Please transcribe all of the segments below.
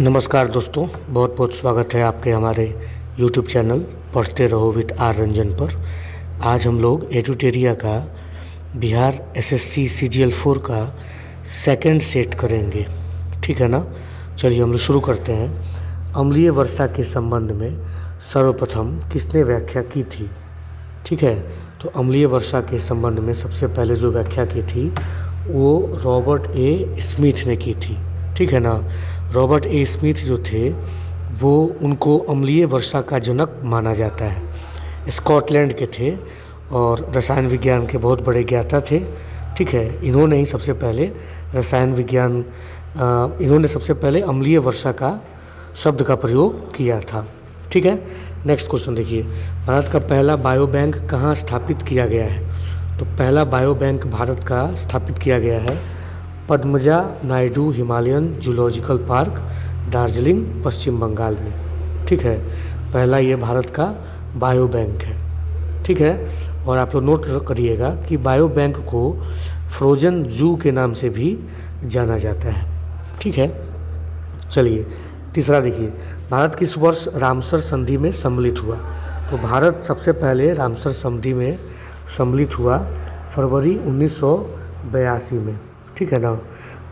नमस्कार दोस्तों, बहुत बहुत स्वागत है आपके हमारे YouTube चैनल पढ़ते रहो विद आर रंजन पर। आज हम लोग एडुटेरिया का बिहार एसएससी CGL 4 का सेकंड सेट करेंगे, ठीक है ना। चलिए हम लोग शुरू करते हैं। अम्लीय वर्षा के संबंध में सर्वप्रथम किसने व्याख्या की थी, ठीक है। तो अम्लीय वर्षा के संबंध में सबसे पहले जो व्याख्या की थी वो रॉबर्ट ए स्मिथ ने की थी, ठीक है ना। रॉबर्ट ए स्मिथ जो थे वो उनको अम्लीय वर्षा का जनक माना जाता है। स्कॉटलैंड के थे और रसायन विज्ञान के बहुत बड़े ज्ञाता थे, ठीक है। इन्होंने ही सबसे पहले इन्होंने सबसे पहले अम्लीय वर्षा का शब्द का प्रयोग किया था, ठीक है। नेक्स्ट क्वेश्चन देखिए, भारत का पहला बायो बैंक कहाँ स्थापित किया गया है। तो पहला बायो बैंक भारत का स्थापित किया गया है Padmaja Naidu Himalayan Zoological Park, Darjeeling, Paschim Bangal में, ठीक है। पहला ये भारत का बायो बैंक है, ठीक है। और आप लोग नोट करिएगा कि बायो बैंक को फ्रोजन जू के नाम से भी जाना जाता है, ठीक है। चलिए तीसरा देखिए, भारत किस वर्ष रामसर संधि में सम्मिलित हुआ। तो भारत सबसे पहले रामसर संधि में सम्मिलित हुआ फरवरी 1982 में, ठीक है ना।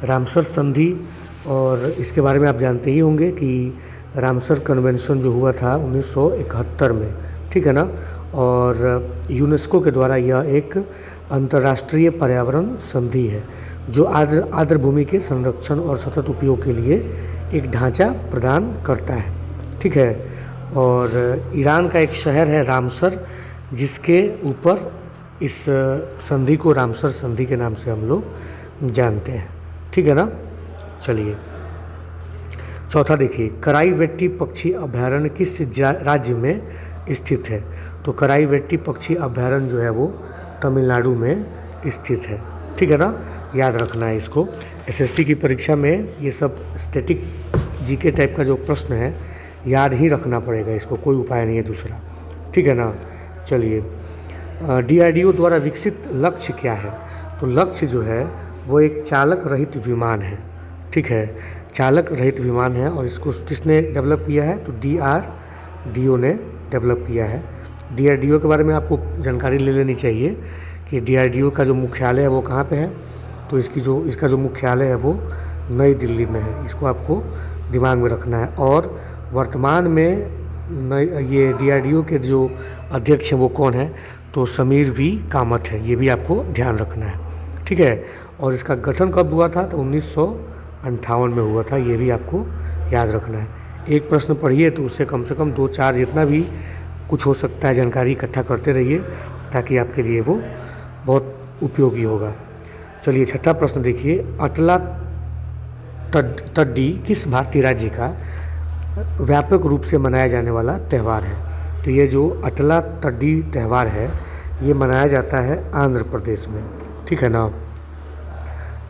रामसर संधि, और इसके बारे में आप जानते ही होंगे कि रामसर कन्वेंशन जो हुआ था 1971 में, ठीक है ना। और यूनेस्को के द्वारा यह एक अंतर्राष्ट्रीय पर्यावरण संधि है जो आर्द्र भूमि के संरक्षण और सतत उपयोग के लिए एक ढांचा प्रदान करता है, ठीक है। और ईरान का एक शहर है रामसर, जिसके ऊपर इस संधि को रामसर संधि के नाम से हम लोग जानते हैं, ठीक है ना। चलिए चौथा देखिए, कराईवेट्टी पक्षी अभयारण्य किस राज्य में स्थित है। तो कराईवेट्टी पक्षी अभयारण्य जो है वो तमिलनाडु में स्थित है, ठीक है ना। याद रखना है इसको। एसएससी की परीक्षा में ये सब स्टैटिक जीके टाइप का जो प्रश्न है याद ही रखना पड़ेगा, इसको कोई उपाय नहीं है दूसरा, ठीक है ना। चलिए DRDO द्वारा विकसित लक्ष्य क्या है। तो लक्ष्य जो है वो एक चालक रहित विमान है, ठीक है। चालक रहित विमान है और इसको किसने डेवलप किया है। तो DRDO ने डेवलप किया है। DRDO के बारे में आपको जानकारी ले लेनी चाहिए कि DRDO का जो मुख्यालय है वो कहाँ पे है। तो इसका जो मुख्यालय है वो नई दिल्ली में है, इसको आपको दिमाग में रखना है। और वर्तमान में ये DRDO के जो अध्यक्ष हैं वो कौन है। तो समीर V कामत है, ये भी आपको ध्यान रखना है, ठीक है। और इसका गठन कब हुआ था। तो 1958 में हुआ था, ये भी आपको याद रखना है। एक प्रश्न पढ़िए तो उससे कम से कम 2-4 जितना भी कुछ हो सकता है जानकारी इकट्ठा करते रहिए, ताकि आपके लिए वो बहुत उपयोगी होगा। चलिए छठा प्रश्न देखिए, अटला तड्डी किस भारतीय राज्य का व्यापक रूप से मनाया जाने वाला त्यौहार है। तो ये जो अटला तड्डी त्यौहार है ये मनाया जाता है आंध्र प्रदेश में, ठीक है ना।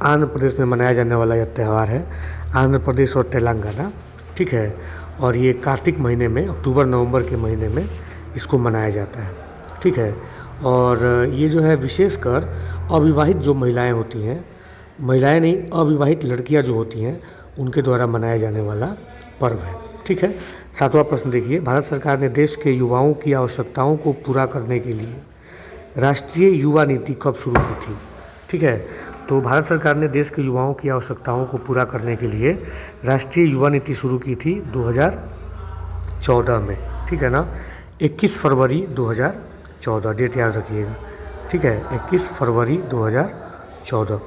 आंध्र प्रदेश में मनाया जाने वाला यह त्यौहार है, आंध्र प्रदेश और तेलंगाना, ठीक है। और ये कार्तिक महीने में, अक्टूबर-नवंबर के महीने में इसको मनाया जाता है, ठीक है। और ये जो है विशेषकर अविवाहित जो महिलाएं होती हैं, महिलाएं नहीं, अविवाहित लड़कियां जो होती हैं उनके द्वारा मनाया जाने वाला पर्व है, ठीक है। सातवां प्रश्न देखिए, भारत सरकार ने देश के युवाओं की आवश्यकताओं को पूरा करने के लिए राष्ट्रीय युवा नीति कब शुरू की थी, ठीक है। तो भारत सरकार ने देश के युवाओं की आवश्यकताओं को पूरा करने के लिए राष्ट्रीय युवा नीति शुरू की थी 2014 में, ठीक है ना। 21 फरवरी 2014 डेट याद रखिएगा, ठीक है। 21 फरवरी 2014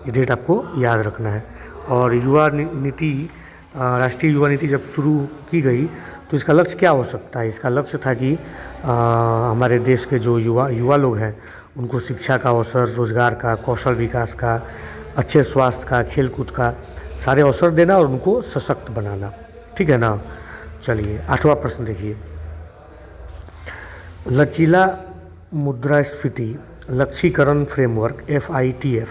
ये डेट आपको याद रखना है। और युवा नीति, राष्ट्रीय युवा नीति जब शुरू की गई तो इसका लक्ष्य क्या हो सकता है। इसका लक्ष्य था कि हमारे देश के जो युवा लोग हैं उनको शिक्षा का अवसर, रोजगार का, कौशल विकास का, अच्छे स्वास्थ्य का, खेलकूद का सारे अवसर देना और उनको सशक्त बनाना, ठीक है ना। चलिए आठवां प्रश्न देखिए, लचीला मुद्रास्फीति लक्ष्यीकरण फ्रेमवर्क FITF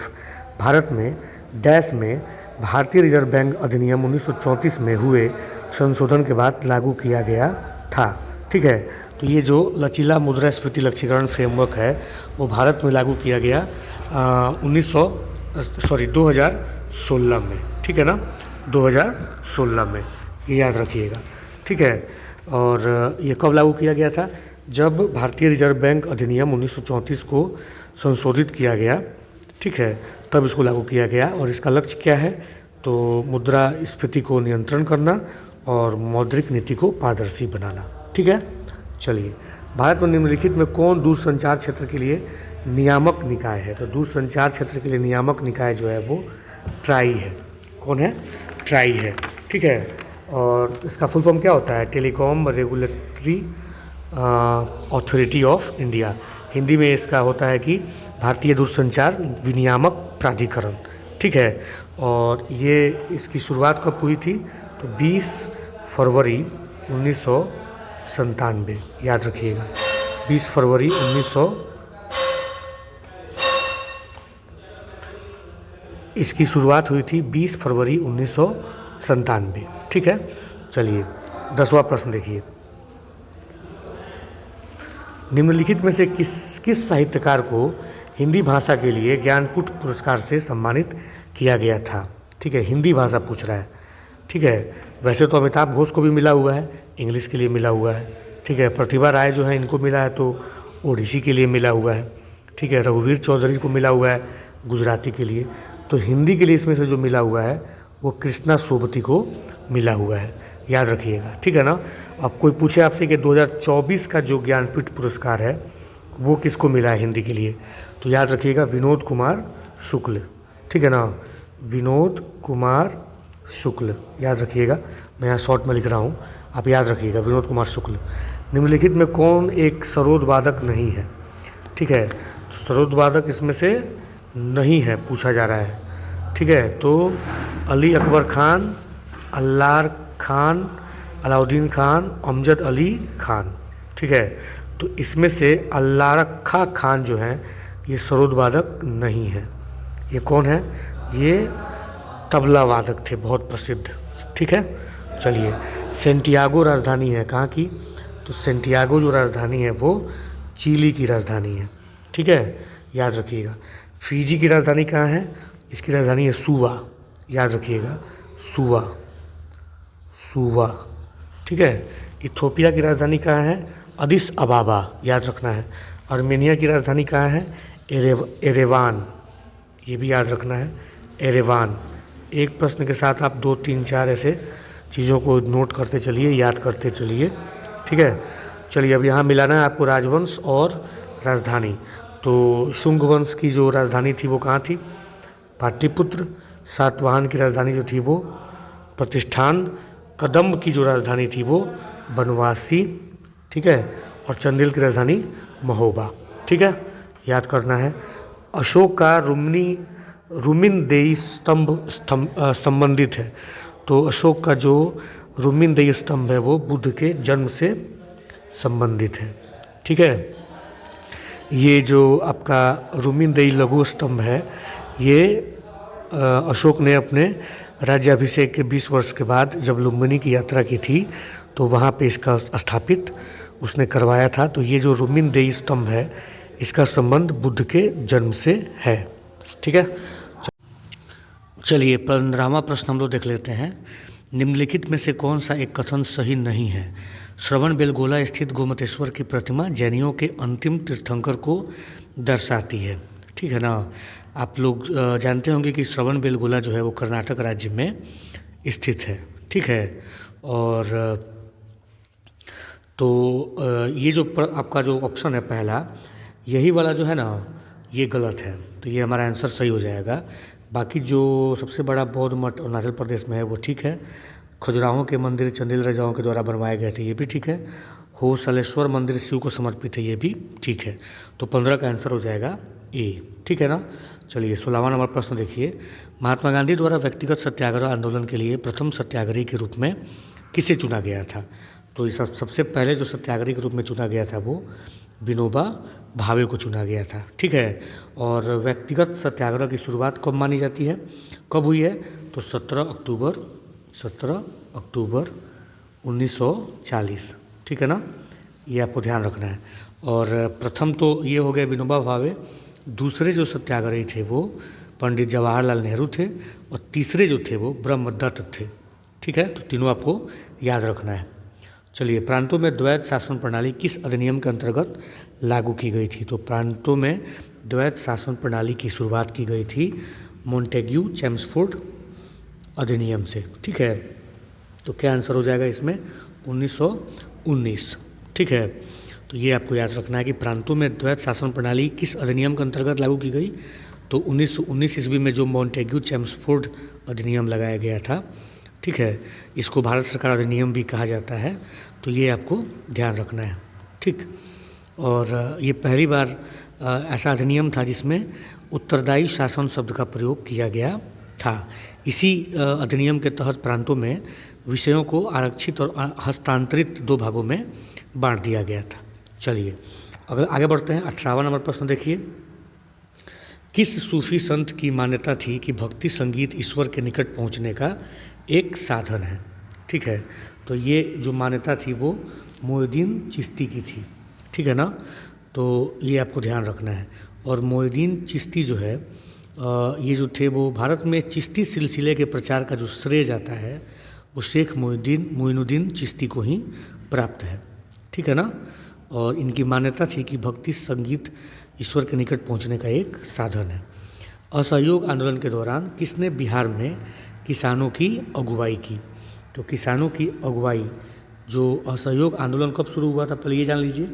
भारत में डैश में भारतीय रिजर्व बैंक अधिनियम 1934 में हुए संशोधन के बाद लागू किया गया था, ठीक है। तो ये जो लचीला मुद्रास्फीति लक्ष्यीकरण फ्रेमवर्क है वो भारत में लागू किया गया 2016 में, ठीक है ना। 2016 में, ये याद रखिएगा। ठीक है। और ये कब लागू किया गया था? जब भारतीय रिजर्व बैंक अधिनियम 1934 को संशोधित किया गया, ठीक है, तब इसको लागू किया गया। और इसका लक्ष्य क्या है? तो मुद्रास्फीति को नियंत्रण करना और मौद्रिक नीति को पारदर्शी बनाना। ठीक है। चलिए, भारत में निम्नलिखित में कौन दूरसंचार क्षेत्र के लिए नियामक निकाय है? तो दूरसंचार क्षेत्र के लिए नियामक निकाय जो है वो ट्राई है। कौन है? ट्राई है। ठीक है। और इसका फुल फॉर्म क्या होता है? Telecom regulatory authority of India. Hindi में इसका होता है कि भारतीय दूरसंचार विनियामक प्राधिकरण। ठीक है। और ये इसकी शुरुआत कब हुई थी? तो 20 फरवरी 1997, याद रखिएगा, 20 फरवरी 1900 इसकी शुरुआत हुई थी 20 फरवरी 1997। ठीक है। चलिए, 10वां प्रश्न देखिए। निम्नलिखित में से किस साहित्यकार को हिंदी भाषा के लिए ज्ञानपीठ पुरस्कार से सम्मानित किया गया था? ठीक है, हिंदी भाषा पूछ रहा है। ठीक है। वैसे तो अमिताभ घोष को भी मिला हुआ है, इंग्लिश के लिए मिला हुआ है। ठीक है। प्रतिभा राय जो है, इनको मिला है तो ओडिसी के लिए मिला हुआ है। ठीक है। रघुवीर चौधरी को मिला हुआ है गुजराती के लिए। तो हिंदी के लिए इसमें से जो मिला हुआ है वो कृष्णा सोबती को मिला हुआ है, याद रखिएगा। ठीक है ना। अब कोई पूछे आपसे कि 2024 का जो ज्ञानपीठ पुरस्कार है वो किसको मिला है हिंदी के लिए, तो याद रखिएगा विनोद कुमार शुक्ल। ठीक है ना, विनोद कुमार शुक्ल, याद रखिएगा। मैं यहाँ शॉर्ट में लिख रहा हूँ, आप याद रखिएगा, विनोद कुमार शुक्ल। निम्नलिखित में कौन एक सरोद वादक नहीं है? ठीक है, तो सरोद वादक इसमें से नहीं है, पूछा जा रहा है। ठीक है। तो अली अकबर खान, अल्लार खान, अलाउद्दीन खान, अमजद अली खान। ठीक है। तो इसमें से अल्लारखा खान जो है ये सरोद वादक नहीं है। ये कौन है? ये तबला वादक थे, बहुत प्रसिद्ध। ठीक है। चलिए, सेंटियागो राजधानी है कहाँ की? तो सेंटियागो जो राजधानी है वो चिली की राजधानी है। ठीक है, याद रखिएगा। फिजी की राजधानी कहाँ है? इसकी राजधानी है सुवा, याद रखिएगा, सुवा, सुवा। ठीक है। इथोपिया की राजधानी कहाँ है? अदिस अबाबा, याद रखना है। आर्मेनिया की राजधानी कहाँ है? एरेवान, ये भी याद रखना है, एरेवान। एक प्रश्न के साथ आप 2, 3, 4 ऐसे चीज़ों को नोट करते चलिए, याद करते चलिए। ठीक है। चलिए, अब यहाँ मिलाना है आपको राजवंश और राजधानी। तो शुंग वंश की जो राजधानी थी वो कहाँ थी? पाटलिपुत्र। सातवाहन की राजधानी जो थी वो प्रतिष्ठान। कदम्ब की जो राजधानी थी वो बनवासी। ठीक है। और चंदेल की राजधानी महोबा। ठीक है, याद करना है। अशोक का रुमिनदेई स्तंभ संबंधित है। तो अशोक का जो रुमिनदेई स्तंभ है वो बुद्ध के जन्म से संबंधित है। ठीक है। ये जो आपका रुमिनदेई लघु स्तंभ है, ये अशोक ने अपने राज्याभिषेक के 20 वर्ष के बाद जब लुम्बिनी की यात्रा की थी तो वहाँ पे इसका स्थापित उसने करवाया था। तो ये जो रुमिनदेई स्तंभ है इसका संबंध बुद्ध के जन्म से है। ठीक है। चलिए, 15वां प्रश्न हम लोग देख लेते हैं। निम्नलिखित में से कौन सा एक कथन सही नहीं है? श्रवण बेलगोला स्थित गोमतेश्वर की प्रतिमा जैनियों के अंतिम तीर्थंकर को दर्शाती है। ठीक है ना। आप लोग जानते होंगे कि श्रवण बेलगोला जो है वो कर्नाटक राज्य में स्थित है। ठीक है। और तो ये जो आपका जो ऑप्शन है पहला, यही वाला जो है ना, ये गलत है। तो ये हमारा आंसर सही हो जाएगा। बाकी जो सबसे बड़ा बौद्ध मठ अरुणाचल प्रदेश में है वो ठीक है। खजुराहों के मंदिर चंदेल राजाओं के द्वारा बनवाए गए थे, ये भी ठीक है। होसलेश्वर मंदिर शिव को समर्पित है, ये भी ठीक है। तो 15 का आंसर हो जाएगा ए। ठीक है ना। चलिए, 16वां नंबर प्रश्न देखिए। महात्मा गांधी द्वारा व्यक्तिगत सत्याग्रह आंदोलन के लिए प्रथम सत्याग्रही के रूप में किसे चुना गया था? तो ये सबसे पहले जो सत्याग्रही के रूप में चुना गया था वो विनोबा भावे को चुना गया था। ठीक है। और व्यक्तिगत सत्याग्रह की शुरुआत कब मानी जाती है, कब हुई है? तो 17 अक्टूबर 1940। ठीक है ना, ये आपको ध्यान रखना है। और प्रथम तो ये हो गया विनोबा भावे। दूसरे जो सत्याग्रही थे वो पंडित जवाहरलाल नेहरू थे, और तीसरे जो थे वो ब्रह्मदत्त थे। ठीक है, तो तीनों आपको याद रखना है। चलिए, प्रांतों में द्वैध शासन प्रणाली किस अधिनियम के अंतर्गत लागू की गई थी? तो प्रांतों में द्वैध शासन प्रणाली की शुरुआत की गई थी मोंटेग्यू चेम्सफोर्ड अधिनियम से। ठीक है, तो क्या आंसर हो जाएगा इसमें? 1919। ठीक है, तो ये आपको याद रखना है कि प्रांतों में द्वैध शासन प्रणाली किस अधिनियम के अंतर्गत लागू की गई? तो 1919 ईस्वी में जो मोंटेग्यू चेम्सफोर्ड अधिनियम लगाया गया था। ठीक है, इसको भारत सरकार अधिनियम भी कहा जाता है, तो ये आपको ध्यान रखना है। ठीक, और ये पहली बार ऐसा अधिनियम था जिसमें उत्तरदायी शासन शब्द का प्रयोग किया गया था। इसी अधिनियम के तहत प्रांतों में विषयों को आरक्षित और हस्तांतरित 2 भागों में बांट दिया गया था। चलिए, अगर आगे बढ़ते हैं, 18वां नंबर प्रश्न देखिए। किस सूफी संत की मान्यता थी कि भक्ति संगीत ईश्वर के निकट पहुंचने का एक साधन है? ठीक है, तो ये जो मान्यता थी वो मोइनुद्दीन चिश्ती की थी। ठीक है ना, तो ये आपको ध्यान रखना है। और मोइनुद्दीन चिश्ती जो है ये जो थे वो भारत में चिश्ती सिलसिले के प्रचार का जो श्रेय जाता है वो शेख मोइनुद्दीन चिश्ती को ही प्राप्त है। ठीक है ना, और इनकी मान्यता थी कि भक्ति संगीत ईश्वर के निकट पहुंचने का एक साधन है। असहयोग आंदोलन के दौरान किसने बिहार में किसानों की अगुवाई की? तो किसानों की अगुवाई, जो असहयोग आंदोलन कब शुरू हुआ था पहले ये जान लीजिए।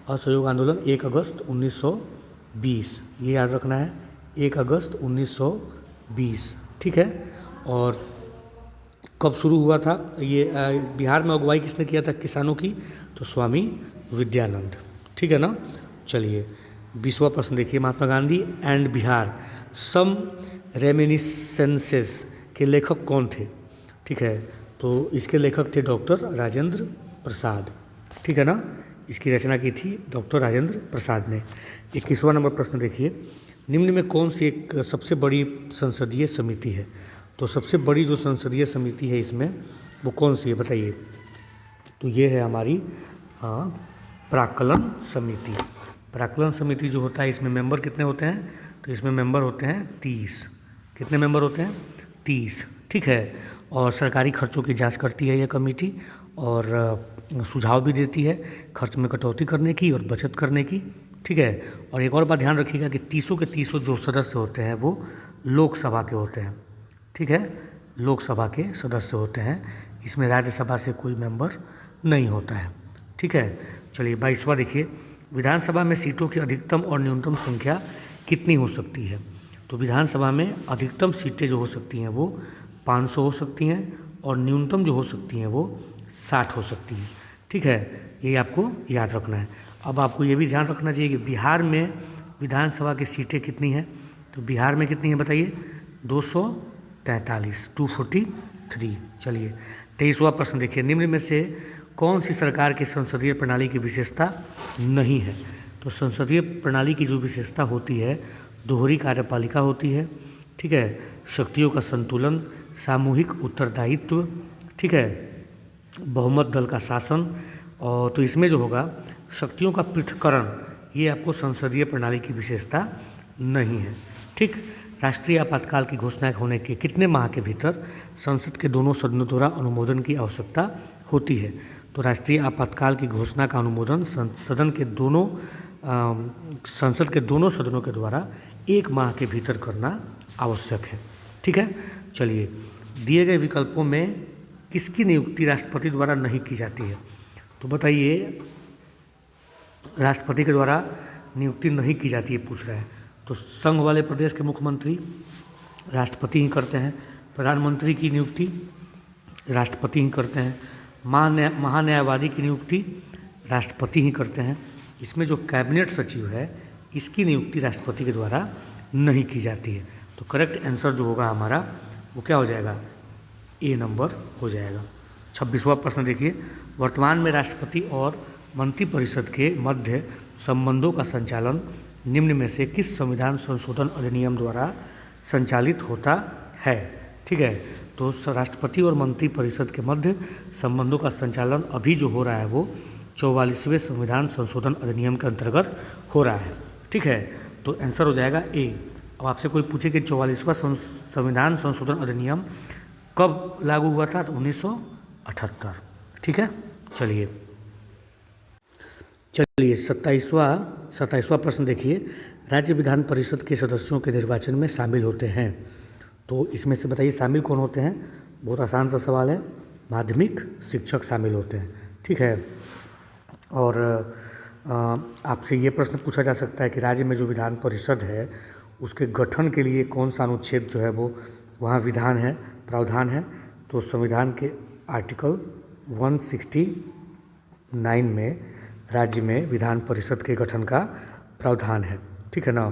असहयोग आंदोलन 1 अगस्त 1920, ये याद रखना है, 1 अगस्त 1920। ठीक है, और कब शुरू हुआ था ये? बिहार में अगुवाई किसने किया था किसानों की? तो स्वामी विद्यानंद। ठीक है ना, चलिए 20वां प्रश्न देखिए। Mahatma Gandhi and Bihar some reminiscences के लेखक कौन थे? ठीक है, तो इसके लेखक थे डॉक्टर राजेंद्र प्रसाद। ठीक है ना, इसकी रचना की थी डॉक्टर राजेंद्र प्रसाद ने। 21वां नंबर प्रश्न देखिए। निम्न में कौन सी एक सबसे बड़ी संसदीय समिति है? तो सबसे बड़ी जो संसदीय समिति है इसमें वो कौन सी है बताइए? तो ये है हमारी प्राक्कलन समिति। प्राक्कलन समिति जो होता है इसमें मेंबर कितने होते हैं? तो इसमें मेंबर होते हैं 30। कितने मेंबर होते हैं? 30। ठीक है, और सरकारी खर्चों की जांच करती है यह कमेटी, और सुझाव भी देती है खर्च में कटौती करने की और बचत करने की। ठीक है, और एक और बात ध्यान रखिएगा कि 30 के 30 जो सदस्य होते हैं वो लोकसभा के होते हैं। ठीक है, लोकसभा के सदस्य होते हैं, इसमें राज्यसभा से कोई मेंबर नहीं होता है। ठीक है, चलिए 22वां देखिए। विधानसभा में सीटों की अधिकतम और न्यूनतम संख्या कितनी हो सकती है? तो विधानसभा में अधिकतम सीटें जो हो सकती हैं वो 500 हो सकती हैं, और न्यूनतम जो हो सकती हैं वो 60 हो सकती हैं। ठीक है, ये आपको याद रखना है। अब आपको ये भी ध्यान रखना चाहिए कि बिहार में विधानसभा की सीटें कितनी हैं? तो बिहार में कितनी है बताइए? 243, 243। चलिए 23वां प्रश्न देखिए। निम्न में से कौन सी सरकार की संसदीय प्रणाली की विशेषता नहीं है? तो संसदीय प्रणाली की जो विशेषता होती है दोहरी कार्यपालिका होती है। ठीक है, शक्तियों का संतुलन, सामूहिक उत्तरदायित्व, ठीक है, बहुमत दल का शासन, और तो इसमें जो होगा शक्तियों का पृथक्करण, ये आपको संसदीय प्रणाली की विशेषता नहीं है। ठीक, राष्ट्रीय आपातकाल की घोषणा होने के कितने माह के भीतर संसद के दोनों सदनों द्वारा अनुमोदन की आवश्यकता होती है? तो राष्ट्रीय आपातकाल की घोषणा का अनुमोदन संसद के दोनों सदनों के द्वारा 1 माह के भीतर करना आवश्यक है। ठीक है, चलिए दिए गए विकल्पों में किसकी नियुक्ति राष्ट्रपति द्वारा नहीं की जाती है? तो बताइए, राष्ट्रपति के द्वारा नियुक्ति नहीं की जाती है पूछ रहा है। तो संघ वाले प्रदेश के मुख्यमंत्री राष्ट्रपति ही करते हैं, प्रधानमंत्री की नियुक्ति राष्ट्रपति ही करते हैं, महान्यायवादी की नियुक्ति राष्ट्रपति ही करते हैं। इसमें जो कैबिनेट सचिव है इसकी नियुक्ति राष्ट्रपति के द्वारा नहीं की जाती है। तो करेक्ट आंसर जो होगा हमारा वो क्या हो जाएगा? ए नंबर हो जाएगा। 26वां प्रश्न देखिए। वर्तमान में राष्ट्रपति और मंत्रिपरिषद के मध्य संबंधों का संचालन निम्न में से किस संविधान संशोधन अधिनियम द्वारा संचालित होता है? ठीक है, तो राष्ट्रपति और मंत्रिपरिषद के मध्य संबंधों का संचालन अभी जो हो रहा है वो 44वें संविधान संशोधन अधिनियम के अंतर्गत हो रहा है। ठीक है, तो आंसर हो जाएगा ए, अब आपसे कोई पूछे कि 44वां संविधान संशोधन अधिनियम कब लागू हुआ था, तो 1978। ठीक है, चलिए 27वां प्रश्न देखिए, राज्य विधान परिषद के सदस्यों के निर्वाचन में शामिल होते हैं, तो इसमें से बताइए शामिल कौन होते हैं। बहुत आसान सा सवाल है, माध्यमिक शिक्षक शामिल होते हैं। ठीक है, और आपसे ये प्रश्न पूछा जा सकता है कि राज्य में जो विधान परिषद है उसके गठन के लिए कौन सा अनुच्छेद जो है वो वहाँ विधान है, प्रावधान है, तो संविधान के आर्टिकल 169 में राज्य में विधान परिषद के गठन का प्रावधान है। ठीक है ना,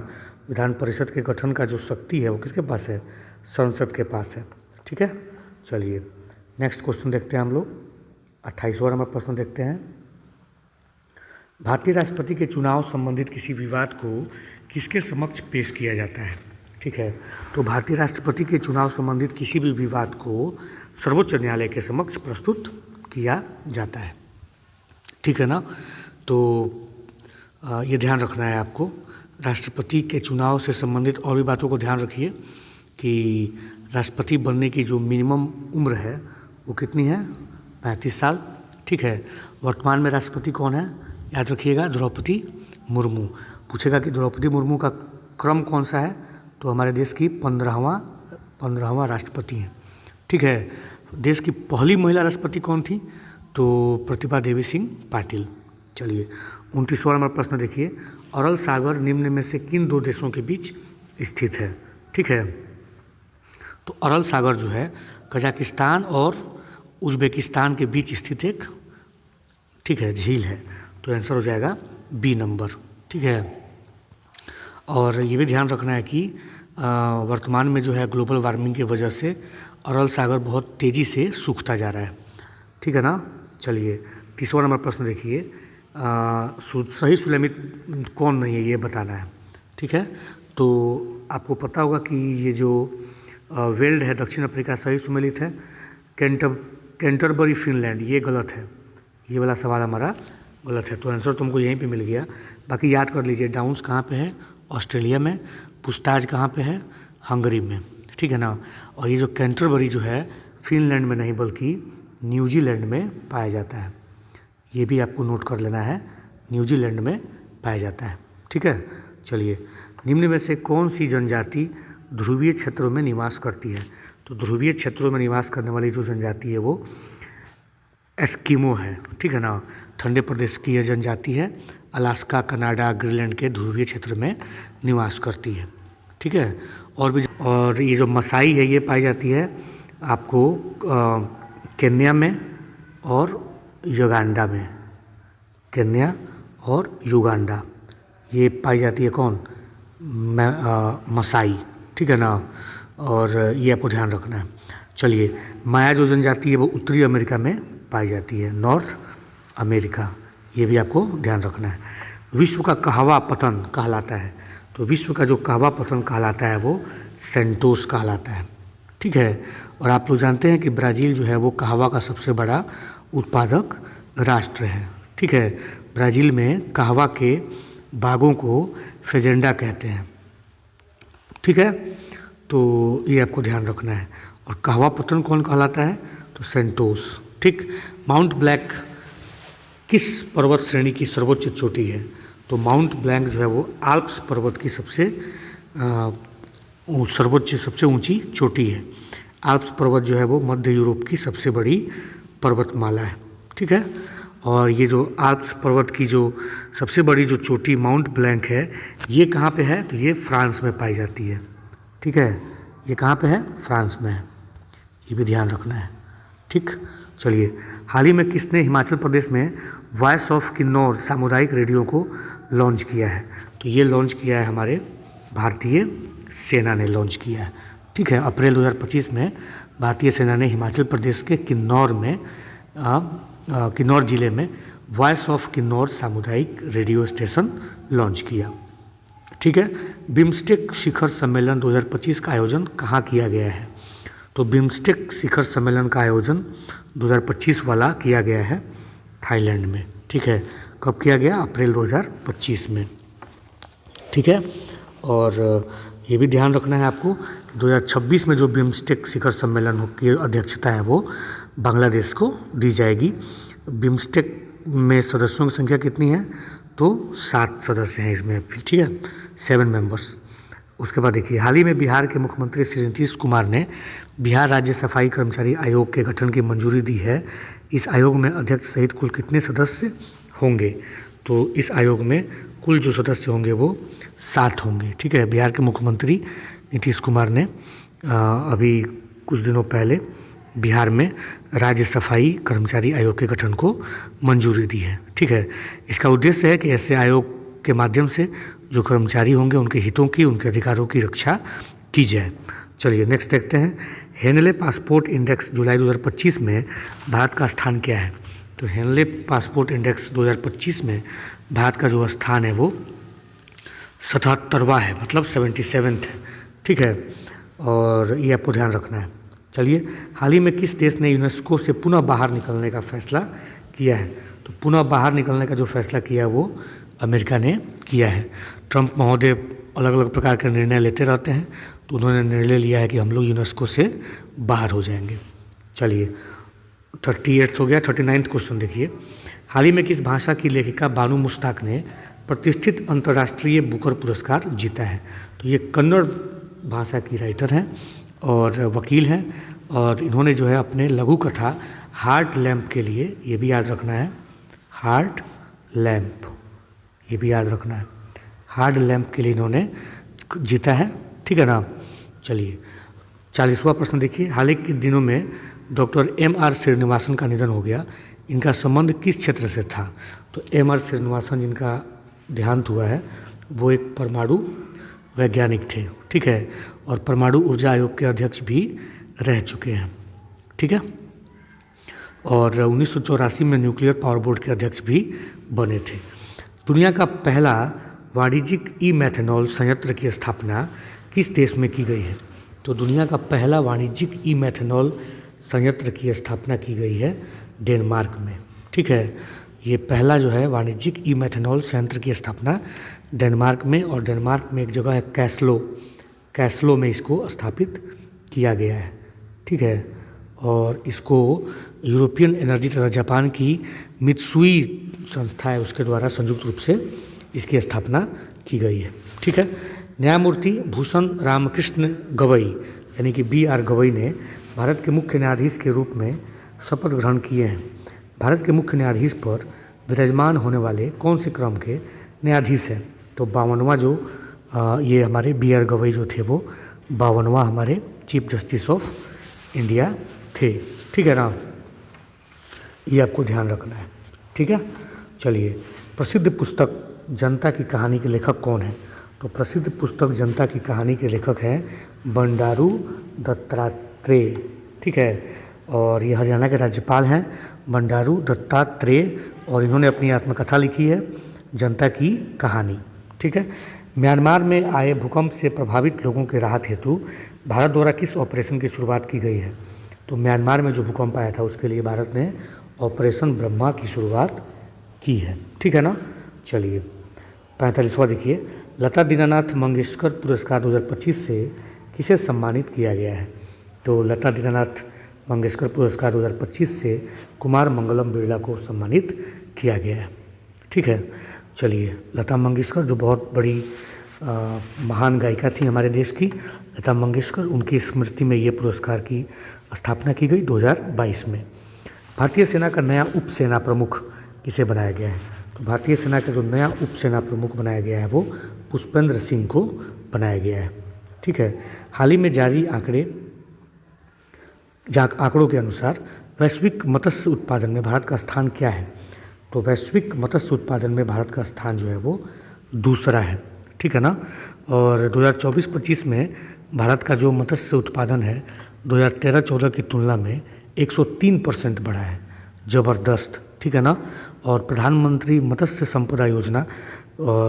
विधान परिषद के गठन का जो शक्ति है वो किसके पास है, संसद के पास है। ठीक है, चलिए नेक्स्ट क्वेश्चन देखते हैं हम लोग। 28वां नंबर प्रश्न देखते हैं, भारतीय राष्ट्रपति के चुनाव संबंधित किसी विवाद को किसके समक्ष पेश किया जाता है। ठीक है, तो भारतीय राष्ट्रपति के चुनाव संबंधित किसी भी विवाद को सर्वोच्च न्यायालय के समक्ष प्रस्तुत किया जाता है। ठीक है ना, तो ये ध्यान रखना है आपको, राष्ट्रपति के चुनाव से संबंधित और भी बातों को ध्यान रखिए कि राष्ट्रपति बनने की जो मिनिमम उम्र है वो कितनी है, 35 साल। ठीक है, वर्तमान में राष्ट्रपति कौन है, याद रखिएगा द्रौपदी मुर्मू। पूछेगा कि द्रौपदी मुर्मू का क्रम कौन सा है, तो हमारे देश की 15वां राष्ट्रपति हैं। ठीक है, देश की पहली महिला राष्ट्रपति कौन थी, तो प्रतिभा देवी सिंह पाटिल। चलिए 29वां नंबर प्रश्न देखिए, अरल सागर निम्न में से किन दो देशों के बीच स्थित है। ठीक है, तो अरल सागर जो है कजाकिस्तान और उज्बेकिस्तान के बीच स्थित एक, ठीक है, झील है, तो आंसर हो जाएगा बी नंबर। ठीक है, और ये भी ध्यान रखना है कि वर्तमान में जो है ग्लोबल वार्मिंग की वजह से अरल सागर बहुत तेज़ी से सूखता जा रहा है। ठीक है ना, चलिए 30वां नंबर प्रश्न देखिए, सही सुलेमित कौन नहीं है ये बताना है। ठीक है, तो आपको पता होगा कि ये जो वेल्ड है दक्षिण अफ्रीका सही सुमेलित है, कैंटरबरी फिनलैंड ये गलत है, ये वाला सवाल हमारा गलत है, तो आंसर तुमको यहीं पे मिल गया। बाकी याद कर लीजिए, डाउन्स कहाँ पे है, ऑस्ट्रेलिया में, पुस्ताज कहाँ पे है, हंगरी में। ठीक है ना, और ये जो कैंटरबरी जो है फिनलैंड में नहीं बल्कि न्यूजीलैंड में पाया जाता है, ये भी आपको नोट कर लेना है, न्यूजीलैंड में पाया जाता है। ठीक है, चलिए निम्न में से कौन सी जनजाति ध्रुवीय क्षेत्रों में निवास करती है, तो ध्रुवीय क्षेत्रों में निवास करने वाली जो जनजाति है वो एस्किमो है। ठीक है ना, ठंडे प्रदेश की यह जनजाति है, अलास्का, कनाडा, ग्रीनलैंड के ध्रुवीय क्षेत्र में निवास करती है। ठीक है, और ये जो मसाई है ये पाई जाती है आपको केन्या में और युगांडा में, केन्या और युगांडा ये पाई जाती है कौन, मसाई। ठीक है ना, और ये आपको ध्यान रखना है। चलिए माया जो जनजाति है वो उत्तरी अमेरिका में पाई जाती है, नॉर्थ अमेरिका, ये भी आपको ध्यान रखना है। विश्व का कहवा पतन कहलाता है, तो विश्व का जो कहवा पतन कहलाता है वो सेंटोस कहलाता है। ठीक है, और आप लोग जानते हैं कि ब्राज़ील जो है वो कहवा का सबसे बड़ा उत्पादक राष्ट्र है। ठीक है, ब्राज़ील में कहवा के बागों को फेजेंडा कहते हैं। ठीक है, तो ये आपको ध्यान रखना है। और कहवा पतन कौन कहलाता है, तो सेंटोस। ठीक, माउंट ब्लैक किस पर्वत श्रेणी की सर्वोच्च चोटी है, तो माउंट ब्लैंक जो है वो आल्प्स पर्वत की सबसे सर्वोच्च सबसे ऊंची चोटी है। आल्प्स पर्वत जो है वो मध्य यूरोप की सबसे बड़ी पर्वतमाला है। ठीक है, और ये जो आल्प्स पर्वत की जो सबसे बड़ी जो चोटी माउंट ब्लैंक है ये कहाँ पे है, तो ये फ्रांस में पाई जाती है। ठीक है, ये कहाँ पे है, फ्रांस में है, ये भी ध्यान रखना है। ठीक, चलिए हाल ही में किसने हिमाचल प्रदेश में वॉइस ऑफ किन्नौर सामुदायिक रेडियो को लॉन्च किया है, तो ये लॉन्च किया है हमारे भारतीय सेना ने लॉन्च किया है। ठीक है, अप्रैल 2025 में भारतीय सेना ने हिमाचल प्रदेश के किन्नौर जिले में वॉइस ऑफ किन्नौर सामुदायिक रेडियो स्टेशन लॉन्च किया। ठीक है, बिम्स्टेक शिखर सम्मेलन 2025 का आयोजन कहाँ किया गया है, तो बिम्स्टेक शिखर सम्मेलन का आयोजन 2025 वाला किया गया है थाईलैंड में। ठीक है, कब किया गया, अप्रैल 2025 में। ठीक है, और ये भी ध्यान रखना है आपको, 2026 में जो बिम्स्टेक शिखर सम्मेलन की अध्यक्षता है वो बांग्लादेश को दी जाएगी। बिम्स्टेक में सदस्यों की संख्या कितनी है, तो 7 सदस्य हैं इसमें, ठीक है, 7 मेंबर्स। उसके बाद देखिए, हाल ही में बिहार के मुख्यमंत्री श्री नीतीश कुमार ने बिहार राज्य सफाई कर्मचारी आयोग के गठन की मंजूरी दी है। इस आयोग में अध्यक्ष सहित कुल कितने सदस्य होंगे, तो इस आयोग में कुल जो सदस्य होंगे वो 7 होंगे, ठीक है। बिहार के मुख्यमंत्री नीतीश कुमार ने अभी कुछ दिनों पहले बिहार में राज्य सफाई कर्मचारी आयोग के गठन को मंजूरी दी है, ठीक है। इसका उद्देश्य है कि ऐसे आयोग के माध्यम से जो कर्मचारी होंगे उनके हितों की, उनके अधिकारों की रक्षा की जाए। चलिए नेक्स्ट देखते हैं, हेनले पासपोर्ट इंडेक्स जुलाई 2025 में भारत का स्थान क्या है। तो हेनले पासपोर्ट इंडेक्स 2025 में भारत का जो स्थान है वो 77वां है, मतलब 77th है, ठीक है। और ये आपको ध्यान रखना है। चलिए, हाल ही में किस देश ने यूनेस्को से पुनः बाहर निकलने का फैसला किया है, तो पुनः बाहर निकलने का जो फैसला किया वो अमेरिका ने किया है। ट्रंप महोदय अलग अलग प्रकार के निर्णय लेते रहते हैं, तो उन्होंने निर्णय लिया है कि हम लोग यूनेस्को से बाहर हो जाएंगे। चलिए 38 हो गया। 39वां क्वेश्चन देखिए, हाल ही में किस भाषा की लेखिका बानू मुश्ताक ने प्रतिष्ठित अंतर्राष्ट्रीय बुकर पुरस्कार जीता है। तो ये कन्नड़ भाषा की राइटर हैं और वकील हैं, और इन्होंने जो है अपने लघु कथा हार्ट लैम्प के लिए, ये भी याद रखना है, हार्ट लैम्प, ये भी याद रखना है, हार्ट लैम्प के लिए इन्होंने जीता है, ठीक है ना। चलिए 40वां प्रश्न देखिए, हाल ही के दिनों में डॉक्टर M.R. श्रीनिवासन का निधन हो गया, इनका संबंध किस क्षेत्र से था। तो M.R. श्रीनिवासन जिनका देहांत हुआ है वो एक परमाणु वैज्ञानिक थे, ठीक है, और परमाणु ऊर्जा आयोग के अध्यक्ष भी रह चुके हैं, ठीक है, और 1984 में न्यूक्लियर पावर बोर्ड के अध्यक्ष भी बने थे। दुनिया का पहला वाणिज्यिक ई मैथेनॉल संयंत्र की स्थापना किस देश में की गई है। तो दुनिया का पहला वाणिज्यिक ई मैथेनॉल संयंत्र की स्थापना की गई है डेनमार्क में, ठीक है। ये पहला जो है वाणिज्यिक ई मैथेनॉल संयंत्र की स्थापना डेनमार्क में, और डेनमार्क में एक जगह है कैस्लो में इसको स्थापित किया गया है, ठीक है। और इसको यूरोपियन एनर्जी तथा जापान की मित्सुई संस्था है उसके द्वारा संयुक्त रूप से इसकी स्थापना की गई है, ठीक है। न्यायमूर्ति भूषण रामकृष्ण गवई यानी कि B.R. गवई ने भारत के मुख्य न्यायाधीश के रूप में शपथ ग्रहण किए हैं। भारत के मुख्य न्यायाधीश पर विराजमान होने वाले कौन से क्रम के न्यायाधीश हैं। तो 52वां जो ये हमारे B.R. गवई जो थे वो 52वां हमारे चीफ जस्टिस ऑफ इंडिया थे, ठीक है ना, ये आपको ध्यान रखना है, ठीक है। चलिए, प्रसिद्ध पुस्तक जनता की कहानी के लेखक कौन है। तो प्रसिद्ध पुस्तक जनता की कहानी के लेखक हैं बंडारू दत्तात्रेय, ठीक है, और ये हरियाणा के राज्यपाल हैं बंडारू दत्तात्रेय, और इन्होंने अपनी आत्मकथा लिखी है जनता की कहानी, ठीक है। म्यांमार में आए भूकंप से प्रभावित लोगों के राहत हेतु भारत द्वारा किस ऑपरेशन की शुरुआत की गई है। तो म्यांमार में जो भूकंप आया था उसके लिए भारत ने ऑपरेशन ब्रह्मा की शुरुआत की है, ठीक है ना। चलिए 45वां देखिए, लता दीनानाथ मंगेशकर पुरस्कार 2025 से किसे सम्मानित किया गया है। तो लता दीनानाथ मंगेशकर पुरस्कार 2025 से कुमार मंगलम बिरला को सम्मानित किया गया है, ठीक है। चलिए, लता मंगेशकर जो बहुत बड़ी महान गायिका थी हमारे देश की, लता मंगेशकर, उनकी स्मृति में ये पुरस्कार की स्थापना की गई 2022 में। भारतीय सेना का नया उप सेना प्रमुख किसे बनाया गया है। तो भारतीय सेना का जो नया उप सेना प्रमुख बनाया गया है वो पुष्पेंद्र सिंह को बनाया गया है, ठीक है। हाल ही में जारी आंकड़ों के अनुसार वैश्विक मत्स्य उत्पादन में भारत का स्थान क्या है। तो वैश्विक मत्स्य उत्पादन में भारत का स्थान जो है वो दूसरा है, ठीक है ना। और 2024-25 में भारत का जो मत्स्य उत्पादन है 2013-14 की तुलना में 103% बढ़ा है, ज़बरदस्त, ठीक है ना। और प्रधानमंत्री मत्स्य संपदा योजना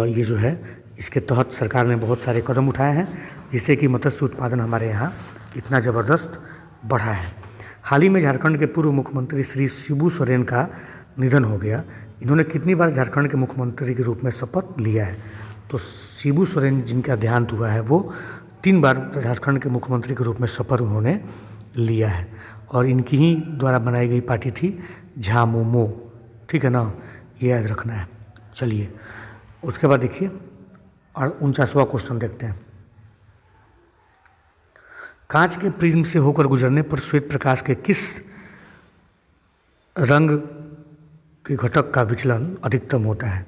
ये जो है इसके तहत सरकार ने बहुत सारे कदम उठाए हैं जिससे कि मत्स्य उत्पादन हमारे यहाँ इतना ज़बरदस्त बढ़ा है। हाल ही में झारखंड के पूर्व मुख्यमंत्री श्री शिबू सोरेन का निधन हो गया। इन्होंने कितनी बार झारखंड के मुख्यमंत्री के रूप में शपथ लिया है। तो शिबू सोरेन जिनका देहांत हुआ है वो 3 बार झारखंड के मुख्यमंत्री के रूप में शपथ उन्होंने लिया है और इनकी ही द्वारा बनाई गई पार्टी थी झामुमो, ठीक है ना, ये याद रखना है। चलिए उसके बाद देखिए और 49वां क्वेश्चन देखते हैं। कांच के प्रिज्म से होकर गुजरने पर श्वेत प्रकाश के किस रंग के घटक का विचलन अधिकतम होता है?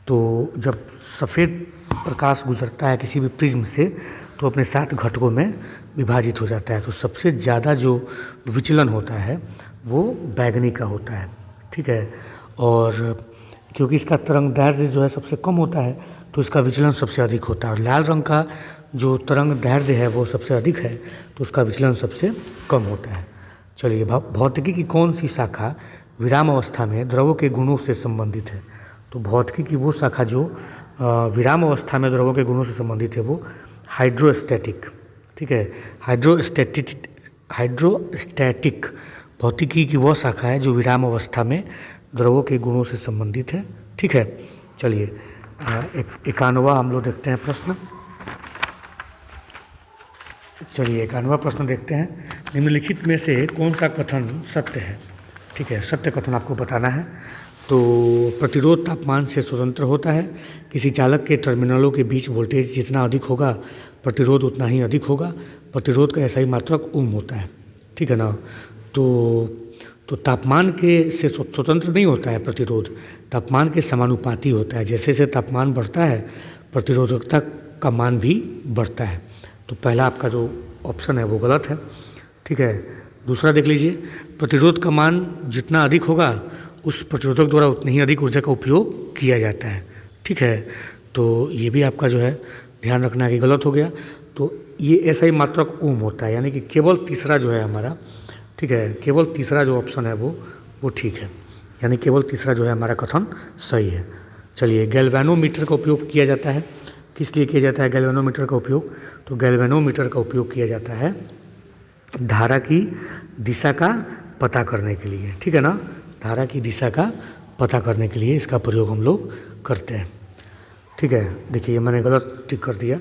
तो जब सफ़ेद प्रकाश गुजरता है किसी भी प्रिज्म से तो अपने 7 घटकों में विभाजित हो जाता है। तो सबसे ज़्यादा जो विचलन होता है वो बैगनी का होता है, ठीक है। और क्योंकि इसका तरंग दैर्ध्य जो है सबसे कम होता है तो इसका विचलन सबसे अधिक होता है। और लाल रंग का जो तरंग दैर्ध्य है वो सबसे अधिक है तो उसका विचलन सबसे कम होता है। चलिए भौतिकी की कौन सी शाखा विराम अवस्था में द्रवों के गुणों से संबंधित है? तो भौतिकी की वो शाखा जो विराम अवस्था में द्रवों के गुणों से संबंधित है वो हाइड्रोस्टैटिक, ठीक है। हाइड्रोस्टैटिक भौतिकी की वो शाखा है जो विराम अवस्था में द्रवों के गुणों से संबंधित है, ठीक है। चलिए 91वां हम लोग देखते हैं प्रश्न। चलिए 91वां प्रश्न देखते हैं। निम्नलिखित में से कौन सा कथन सत्य है? ठीक है, सत्य कथन आपको बताना है। तो प्रतिरोध तापमान से स्वतंत्र होता है। किसी चालक के टर्मिनलों के बीच वोल्टेज जितना अधिक होगा प्रतिरोध उतना ही अधिक होगा। प्रतिरोध का SI मात्रक ओम होता है, ठीक है ना। तो तापमान के से स्वतंत्र नहीं होता है प्रतिरोध, तापमान के समानुपाती होता है। जैसे जैसे तापमान बढ़ता है प्रतिरोधकता का मान भी बढ़ता है। तो पहला आपका जो ऑप्शन है वो गलत है, ठीक है। दूसरा देख लीजिए, प्रतिरोध का मान जितना अधिक होगा उस प्रतिरोधक द्वारा उतनी ही अधिक ऊर्जा का उपयोग किया जाता है, ठीक है। तो ये भी आपका जो है ध्यान रखना है कि गलत हो गया। तो ये SI मात्रक ओम होता है, यानी कि केवल तीसरा जो है हमारा, ठीक है, केवल तीसरा जो ऑप्शन है वो ठीक है, यानी केवल तीसरा जो है हमारा कथन सही है। चलिए गैल्वेनोमीटर का उपयोग किया जाता है। किस लिए किया जाता है गैल्वेनोमीटर का उपयोग? तो गैल्वेनोमीटर का उपयोग किया जाता है धारा की दिशा का पता करने के लिए, ठीक है ना। धारा की दिशा का पता करने के लिए इसका प्रयोग हम लोग करते हैं, ठीक है। देखिए मैंने गलत टिक कर दिया,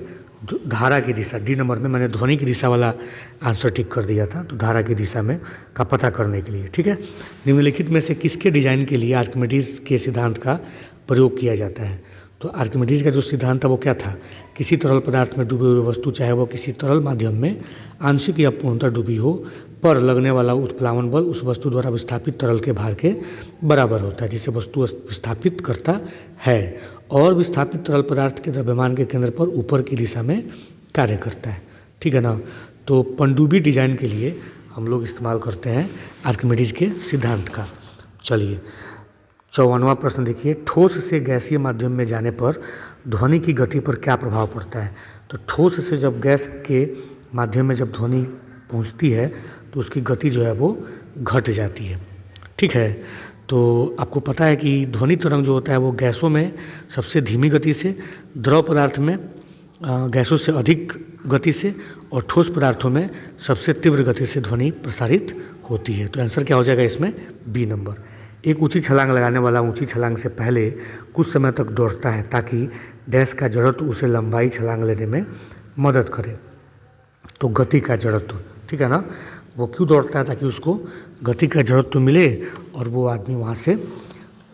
धारा की दिशा डी नंबर में मैंने ध्वनि की दिशा वाला आंसर टिक कर दिया था। तो धारा की दिशा में का पता करने के लिए, ठीक है। निम्नलिखित में से किसके डिजाइन के लिए आर्किमिडीज के सिद्धांत का प्रयोग किया जाता है? तो आर्किमिडीज का जो सिद्धांत था वो क्या था? किसी तरल पदार्थ में डूबी हुई वस्तु चाहे वो किसी तरल माध्यम में आंशिक या पूर्णतः डूबी हो पर लगने वाला उत्प्लावन बल उस वस्तु द्वारा विस्थापित तरल के भार के बराबर होता है जिसे वस्तु विस्थापित करता है और विस्थापित तरल पदार्थ के द्रव्यमान के केंद्र पर ऊपर की दिशा में कार्य करता है, ठीक है ना। तो पनडुब्बी डिजाइन के लिए हम लोग इस्तेमाल करते हैं आर्किमिडीज के सिद्धांत का। चलिए 54वां प्रश्न देखिए, ठोस से गैसीय माध्यम में जाने पर ध्वनि की गति पर क्या प्रभाव पड़ता है? तो ठोस से जब गैस के माध्यम में जब ध्वनि पहुंचती है तो उसकी गति जो है वो घट जाती है, ठीक है। तो आपको पता है कि ध्वनि तरंग जो होता है वो गैसों में सबसे धीमी गति से, द्रव पदार्थ में गैसों से अधिक गति से और ठोस पदार्थों में सबसे तीव्र गति से ध्वनि प्रसारित होती है। तो आंसर क्या हो जाएगा इसमें? B number. एक ऊंची छलांग लगाने वाला ऊंची छलांग से पहले कुछ समय तक दौड़ता है ताकि डैश का जड़त्व उसे लंबाई छलांग लेने में मदद करे। तो गति का जड़त्व, ठीक है ना, वो क्यों दौड़ता है? ताकि उसको गति का जड़त्व मिले और वो आदमी वहाँ से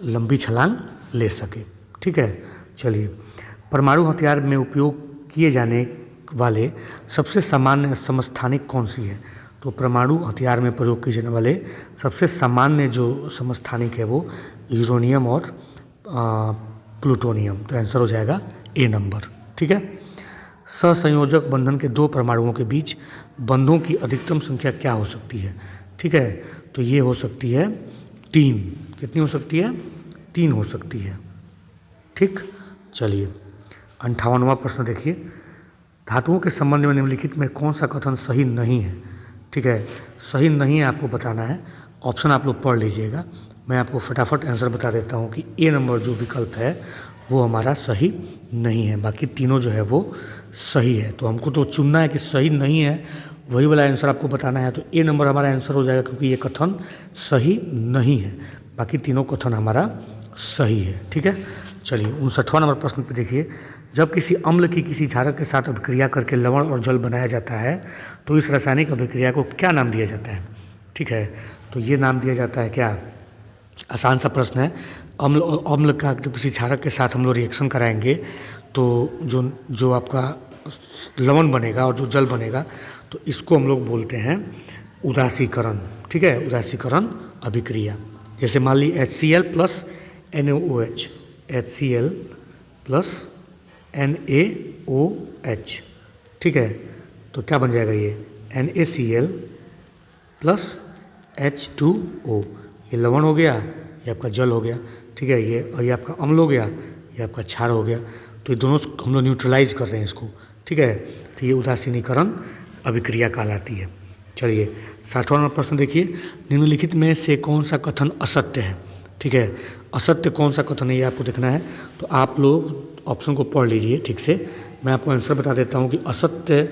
लंबी छलांग ले सके, ठीक है। चलिए परमाणु हथियार में उपयोग किए जाने वाले सबसे सामान्य समस्थानिक कौन सी है? तो परमाणु हथियार में प्रयोग किए जाने वाले सबसे सामान्य जो समस्थानिक है वो यूरेनियम और प्लूटोनियम। तो आंसर हो जाएगा ए नंबर, ठीक है। सहसंयोजक बंधन के 2 परमाणुओं के बीच बंधों की अधिकतम संख्या क्या हो सकती है? ठीक है, तो ये हो सकती है 3। कितनी हो सकती है? 3 हो सकती है, ठीक। चलिए 58वां प्रश्न देखिए, धातुओं के संबंध में निम्नलिखित में कौन सा कथन सही नहीं है? ठीक है, सही नहीं है आपको बताना है। ऑप्शन आप लोग पढ़ लीजिएगा, मैं आपको फटाफट आंसर बता देता हूँ कि ए नंबर जो विकल्प है वो हमारा सही नहीं है, बाकी तीनों जो है वो सही है। तो हमको तो चुनना है कि सही नहीं है, वही वाला आंसर आपको बताना है। तो ए नंबर हमारा आंसर हो जाएगा क्योंकि ये कथन सही नहीं है, बाकी तीनों कथन हमारा सही है, ठीक है। चलिए 59वां नंबर प्रश्न पे देखिए, जब किसी अम्ल की किसी क्षारक के साथ अभिक्रिया करके लवण और जल बनाया जाता है तो इस रासायनिक अभिक्रिया को क्या नाम दिया जाता है? ठीक है, तो ये नाम दिया जाता है क्या? आसान सा प्रश्न है। अम्ल का जब किसी क्षारक के साथ हम लोग रिएक्शन कराएंगे तो जो जो आपका लवण बनेगा और जो जल बनेगा तो इसको हम लोग बोलते हैं उदासीकरण। ठीक है, उदासीकरण अभिक्रिया। जैसे मान ली HCl plus NaOH, HCl plus NaOH। ठीक है, तो क्या बन जाएगा ये NaCl प्लस H2O। ये लवण हो गया, ये आपका जल हो गया। ठीक है, ये आपका अम्ल हो गया, ये आपका क्षार हो गया। तो ये दोनों हम लोग न्यूट्रलाइज कर रहे हैं इसको। ठीक है, तो ये उदासीनीकरण अभिक्रिया कहलाती है। चलिए 60वां नंबर प्रश्न देखिए, निम्नलिखित में से कौन सा कथन असत्य है? ठीक है, असत्य कौन सा कथन है ये आपको देखना है। तो आप लोग ऑप्शन को पढ़ लीजिए ठीक से, मैं आपको आंसर बता देता हूँ कि असत्य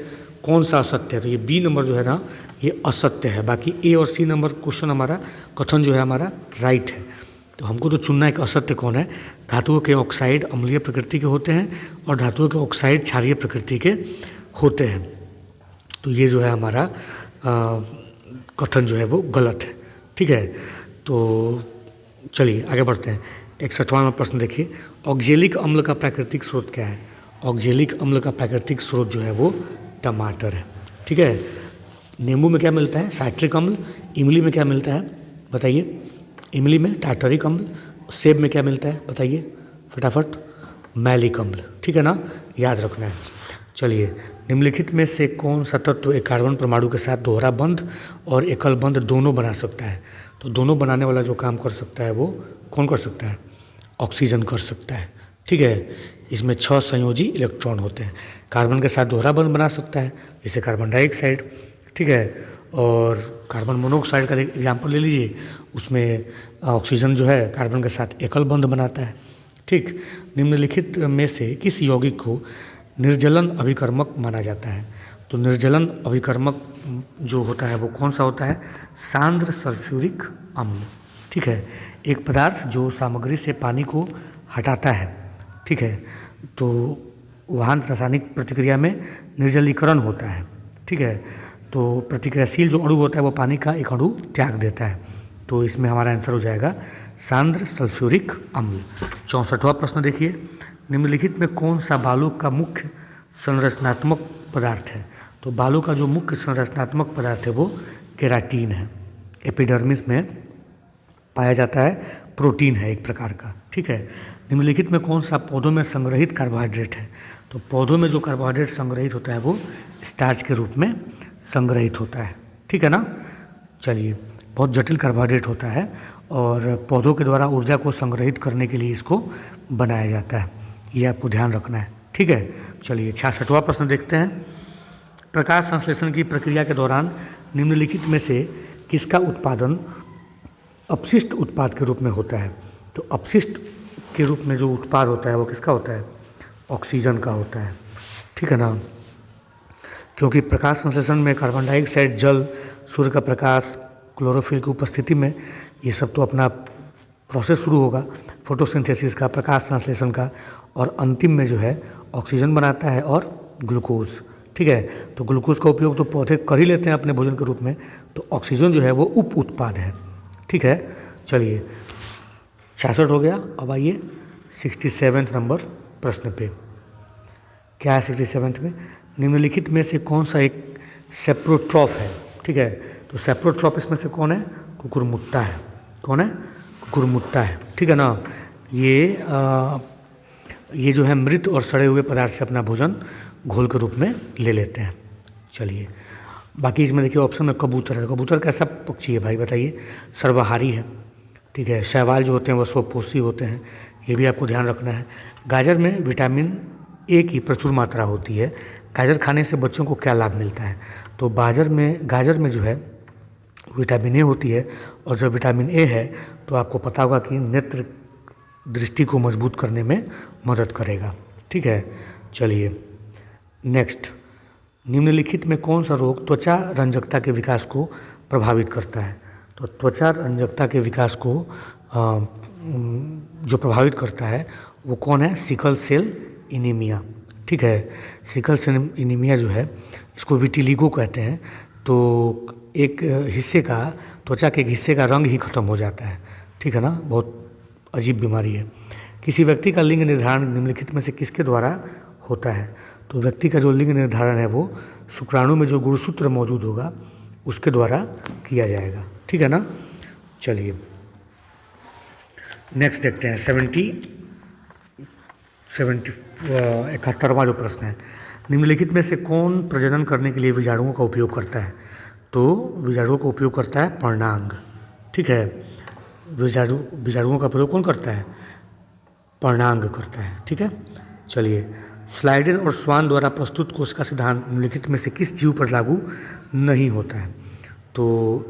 कौन सा असत्य है। तो ये बी नंबर जो है ना ये असत्य है, बाकी ए और सी नंबर क्वेश्चन हमारा कथन जो है हमारा राइट है। तो हमको तो चुनना है कि असत्य कौन है। धातुओं के ऑक्साइड अम्लीय प्रकृति के होते हैं और धातुओं के ऑक्साइड क्षारीय प्रकृति के होते हैं। तो ये जो है हमारा कथन जो है वो गलत है। ठीक है, तो चलिए आगे बढ़ते हैं। 61वां नंबर प्रश्न देखिए, ऑक्जेलिक अम्ल का प्राकृतिक स्रोत क्या है? ऑक्जेलिक अम्ल का प्राकृतिक स्रोत जो है वो टमाटर है। ठीक है, नींबू में क्या मिलता है? साइट्रिक अम्ल। इमली में क्या मिलता है बताइए? इमली में टार्टरिक अम्ल। सेब में क्या मिलता है बताइए फटाफट? मैलिक अम्ल। ठीक है ना, याद रखना है। चलिए, निम्नलिखित में से कौन सा तत्व एक कार्बन परमाणु के साथ दोहरा बंध और एकल बंध दोनों बना सकता है? तो दोनों बनाने वाला जो काम कर सकता है वो कौन कर सकता है? ऑक्सीजन कर सकता है। ठीक है, इसमें 6 संयोजी इलेक्ट्रॉन होते हैं। कार्बन के साथ दोहरा बंध बना सकता है, जैसे कार्बन डाइऑक्साइड। ठीक है, और कार्बन मोनोऑक्साइड का एग्जाम्पल ले लीजिए, उसमें ऑक्सीजन जो है कार्बन के साथ एकल बंध बनाता है। ठीक, निम्नलिखित में से किस यौगिक को निर्जलन अभिकर्मक माना जाता है? तो निर्जलन अभिकर्मक जो होता है वो कौन सा होता है? सांद्र सल्फ्यूरिक अम्ल। ठीक है, एक पदार्थ जो सामग्री से पानी को हटाता है। ठीक है, तो वहाँ रासायनिक प्रतिक्रिया में निर्जलीकरण होता है। ठीक है, तो प्रतिक्रियाशील जो अणु होता है वो पानी का एक अणु त्याग देता है। तो इसमें हमारा आंसर हो जाएगा सांद्र सल्फ्यूरिक अम्ल। 64वां प्रश्न देखिए, निम्नलिखित में कौन सा बालू का मुख्य संरचनात्मक पदार्थ है? तो बालू का जो मुख्य संरचनात्मक पदार्थ है वो केराटिन है। एपिडर्मिस में पाया जाता है, प्रोटीन है एक प्रकार का। ठीक है, निम्नलिखित में कौन सा पौधों में संग्रहित कार्बोहाइड्रेट है? तो पौधों में जो कार्बोहाइड्रेट संग्रहित होता है वो स्टार्च के रूप में संग्रहित होता है। ठीक है ना, चलिए, बहुत जटिल कार्बोहाइड्रेट होता है और पौधों के द्वारा ऊर्जा को संग्रहित करने के लिए इसको बनाया जाता है, ये आपको ध्यान रखना है। ठीक है, चलिए 66वां प्रश्न देखते हैं। प्रकाश संश्लेषण की प्रक्रिया के दौरान निम्नलिखित में से किसका उत्पादन अपशिष्ट उत्पाद के रूप में होता है? तो अपशिष्ट के रूप में जो उत्पाद होता है वो किसका होता है? ऑक्सीजन का होता है। ठीक है ना, क्योंकि प्रकाश संश्लेषण में कार्बन डाइऑक्साइड, जल, सूर्य का प्रकाश, क्लोरोफिल की उपस्थिति में ये सब तो अपना प्रोसेस शुरू होगा फोटोसिंथेसिस का, प्रकाश संश्लेषण का, और अंतिम में जो है ऑक्सीजन बनाता है और ग्लूकोज। ठीक है, तो ग्लूकोज का उपयोग तो पौधे कर ही लेते हैं अपने भोजन के रूप में, तो ऑक्सीजन जो है वो उप उत्पाद है। ठीक है, चलिए 66 हो गया। अब आइए 67वें नंबर प्रश्न पे। क्या है 67वें में? निम्नलिखित में से कौन सा एक सेप्रोट्रॉफ है? ठीक है, तो सेप्रोट्रॉफ इसमें से कौन है? कुकुरमुत्ता है। कौन है? कुकुरमुत्ता है। ठीक है ना, ये जो है मृत और सड़े हुए पदार्थ से अपना भोजन घोल के रूप में ले लेते हैं। चलिए, बाकी इसमें देखिए ऑप्शन में कबूतर है। कबूतर कैसा पक्षी है भाई बताइए? सर्वाहारी है। ठीक है, शैवाल जो होते हैं वो स्वपोषी होते हैं, ये भी आपको ध्यान रखना है। गाजर में विटामिन ए की प्रचुर मात्रा होती है। गाजर खाने से बच्चों को क्या लाभ मिलता है? तो गाजर में जो है विटामिन ए होती है, और जब विटामिन ए है तो आपको पता होगा कि नेत्र दृष्टि को मजबूत करने में मदद करेगा। ठीक है, चलिए नेक्स्ट, निम्नलिखित में कौन सा रोग त्वचा रंजकता के विकास को प्रभावित करता है? तो त्वचा रंजकता के विकास को जो प्रभावित करता है वो कौन है, सिकल सेल एनीमिया। ठीक है, सिकल सेल एनीमिया जो है इसको विटिलिगो कहते हैं। तो एक हिस्से का, त्वचा के एक हिस्से का रंग ही खत्म हो जाता है। ठीक है ना, बहुत अजीब बीमारी है। किसी व्यक्ति का लिंग निर्धारण निम्नलिखित में से किसके द्वारा होता है? तो व्यक्ति का जो लिंग निर्धारण है वो शुक्राणु में जो गुणसूत्र मौजूद होगा उसके द्वारा किया जाएगा। ठीक है ना, चलिए नेक्स्ट देखते हैं 71वां जो प्रश्न है, निम्नलिखित में से कौन प्रजनन करने के लिए बीजाणुओं का उपयोग करता है? तो बीजाणुओं का उपयोग करता है पर्णांग। ठीक है, बीजाणुओं का प्रयोग कौन करता है? पर्णांग करता है। ठीक है, चलिए स्लाइडेन और स्वान द्वारा प्रस्तुत कोशिका सिद्धांत निम्नलिखित में से किस जीव पर लागू नहीं होता है? तो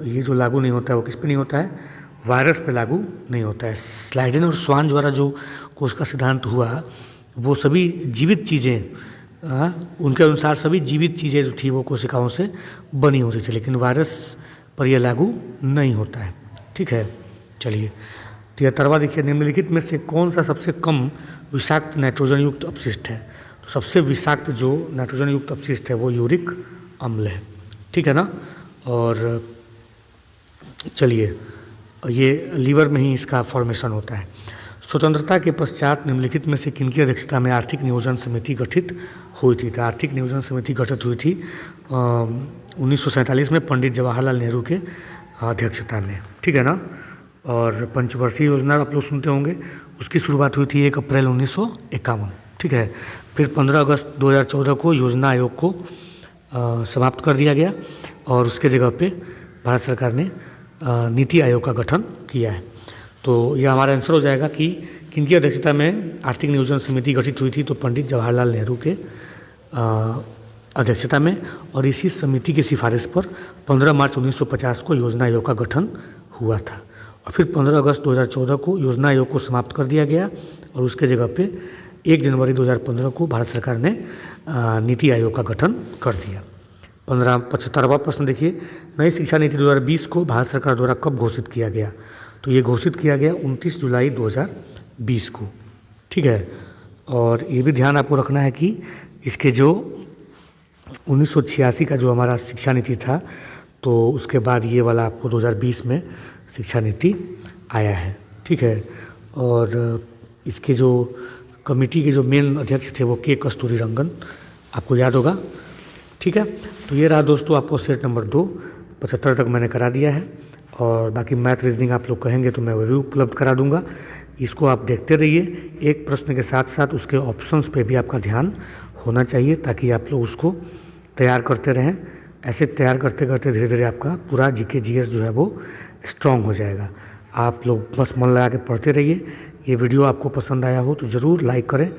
ये जो लागू नहीं होता है वो किस पे नहीं होता है? वायरस पे लागू नहीं होता है। स्लाइडेन और स्वान द्वारा जो कोशिका सिद्धांत हुआ वो सभी जीवित चीज़ें, उनके अनुसार सभी जीवित चीज़ें जो थी वो कोशिकाओं से बनी होती थी, लेकिन वायरस पर यह लागू नहीं होता है। ठीक है, चलिए 73वां देखिए, निम्नलिखित में से कौन सा सबसे कम विषाक्त नाइट्रोजन युक्त अपशिष्ट है? तो सबसे विषाक्त जो नाइट्रोजन युक्त अपशिष्ट है वो यूरिक अम्ल है। ठीक है ना, और चलिए ये लीवर में ही इसका फॉर्मेशन होता है। स्वतंत्रता के पश्चात निम्नलिखित में से किनकी अध्यक्षता में आर्थिक नियोजन समिति गठित हुई थी? तो आर्थिक नियोजन समिति गठित हुई थी 1947 में पंडित जवाहरलाल नेहरू के अध्यक्षता में। ठीक है ना, और पंचवर्षीय योजना आप लोग सुनते होंगे, उसकी शुरुआत हुई थी 1 अप्रैल 1951। ठीक है, फिर 15 अगस्त 2014 को योजना आयोग को समाप्त कर दिया गया और उसके जगह पे भारत सरकार ने नीति आयोग का गठन किया है। तो यह हमारा आंसर हो जाएगा कि किनकी अध्यक्षता में आर्थिक नियोजन समिति गठित हुई थी? तो पंडित जवाहरलाल नेहरू के अध्यक्षता में, और इसी समिति की सिफारिश पर 15 मार्च 1950 को योजना आयोग का गठन हुआ था। और फिर 15 अगस्त 2014 को योजना आयोग को समाप्त कर दिया गया और उसके जगह पे 1 जनवरी 2015 को भारत सरकार ने नीति आयोग का गठन कर दिया। 75वां प्रश्न देखिए, नई शिक्षा नीति 2020 को भारत सरकार द्वारा कब घोषित किया गया? तो ये घोषित किया गया 29 जुलाई 2020 को। ठीक है, और ये भी ध्यान आपको रखना है कि इसके जो 1986 का जो हमारा शिक्षा नीति था तो उसके बाद ये वाला आपको 2020 में शिक्षा नीति आया है। ठीक है, और इसके जो कमेटी के जो मेन अध्यक्ष थे वो के कस्तूरी रंगन, आपको याद होगा। ठीक है, तो ये रहा दोस्तों आपको सेट नंबर 2, 75 तक मैंने करा दिया है, और बाकी मैथ रीजनिंग आप लोग कहेंगे तो मैं वो भी उपलब्ध करा दूंगा। इसको आप देखते रहिए, एक प्रश्न के साथ साथ उसके ऑप्शंस पे भी आपका ध्यान होना चाहिए ताकि आप लोग उसको तैयार करते रहें। ऐसे तैयार करते करते धीरे धीरे आपका पूरा जीके जीएस जो है वो स्ट्रॉन्ग हो जाएगा। आप लोग बस मन लगा के पढ़ते रहिए। ये वीडियो आपको पसंद आया हो तो ज़रूर लाइक करें,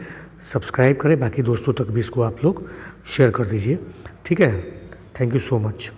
सब्सक्राइब करें, बाकी दोस्तों तक भी इसको आप लोग शेयर कर दीजिए। ठीक है, थैंक यू सो मच।